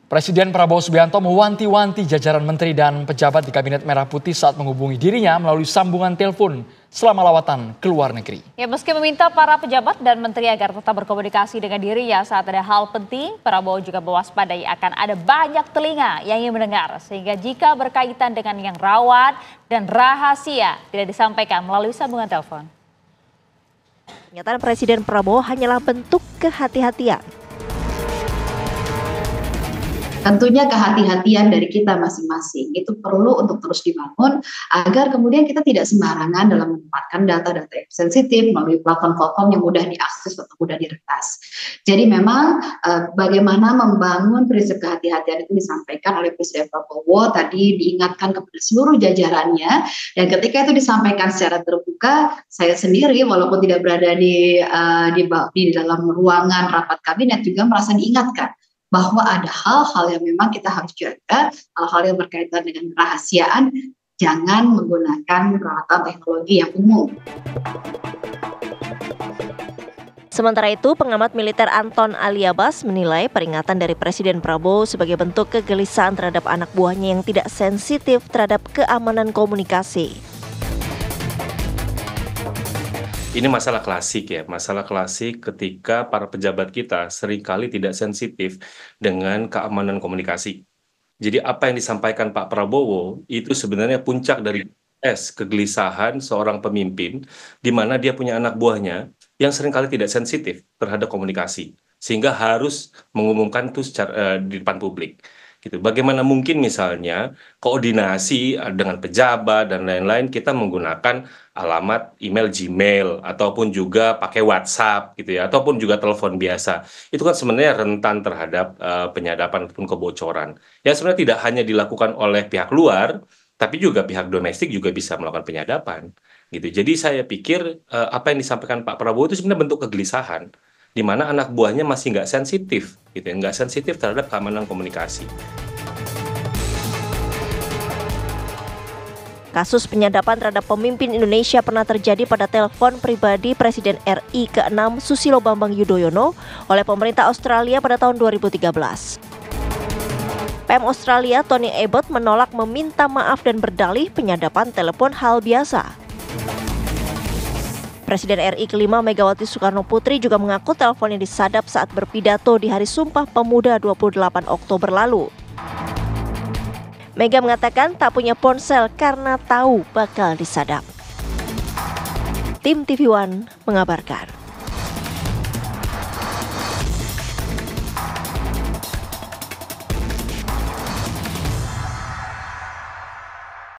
Presiden Prabowo Subianto mewanti-wanti jajaran menteri dan pejabat di Kabinet Merah Putih saat menghubungi dirinya melalui sambungan telepon selama lawatan ke luar negeri. Ya, meski meminta para pejabat dan menteri agar tetap berkomunikasi dengan dirinya saat ada hal penting, Prabowo juga mewaspadai akan ada banyak telinga yang ingin mendengar, sehingga jika berkaitan dengan yang rawan dan rahasia tidak disampaikan melalui sambungan telepon. Pernyataan Presiden Prabowo hanyalah bentuk kehati-hatian. Tentunya kehati-hatian dari kita masing-masing itu perlu untuk terus dibangun agar kemudian kita tidak sembarangan dalam menempatkan data-data yang sensitif melalui platform-platform yang mudah diakses atau mudah diretas. Jadi memang bagaimana membangun prinsip kehati-hatian itu disampaikan oleh Presiden Prabowo tadi, diingatkan kepada seluruh jajarannya, dan ketika itu disampaikan secara terbuka, saya sendiri walaupun tidak berada di dalam ruangan rapat kabinet juga merasa diingatkan bahwa ada hal-hal yang memang kita harus jaga, hal-hal yang berkaitan dengan kerahasiaan, jangan menggunakan peralatan teknologi yang umum. Sementara itu, pengamat militer Anton Aliabas menilai peringatan dari Presiden Prabowo sebagai bentuk kegelisahan terhadap anak buahnya yang tidak sensitif terhadap keamanan komunikasi. Ini masalah klasik ya, masalah klasik ketika para pejabat kita seringkali tidak sensitif dengan keamanan komunikasi. Jadi apa yang disampaikan Pak Prabowo itu sebenarnya puncak dari kegelisahan seorang pemimpin di mana dia punya anak buahnya yang seringkali tidak sensitif terhadap komunikasi, sehingga harus mengumumkan itu di depan publik. Gitu. Bagaimana mungkin misalnya koordinasi dengan pejabat dan lain-lain kita menggunakan alamat email Gmail ataupun juga pakai WhatsApp gitu ya, ataupun juga telepon biasa. Itu kan sebenarnya rentan terhadap penyadapan ataupun kebocoran. Ya sebenarnya tidak hanya dilakukan oleh pihak luar, tapi juga pihak domestik juga bisa melakukan penyadapan gitu. Jadi saya pikir apa yang disampaikan Pak Prabowo itu sebenarnya bentuk kegelisahan di mana anak buahnya masih nggak sensitif, gitu ya, nggak sensitif terhadap keamanan komunikasi. Kasus penyadapan terhadap pemimpin Indonesia pernah terjadi pada telepon pribadi Presiden RI ke-6 Susilo Bambang Yudhoyono oleh pemerintah Australia pada tahun 2013. PM Australia Tony Abbott menolak meminta maaf dan berdalih penyadapan telepon hal biasa. Presiden RI ke-5 Megawati Soekarno Putri juga mengaku teleponnya disadap saat berpidato di Hari Sumpah Pemuda 28 Oktober lalu. Mega mengatakan tak punya ponsel karena tahu bakal disadap. Tim TV One mengabarkan.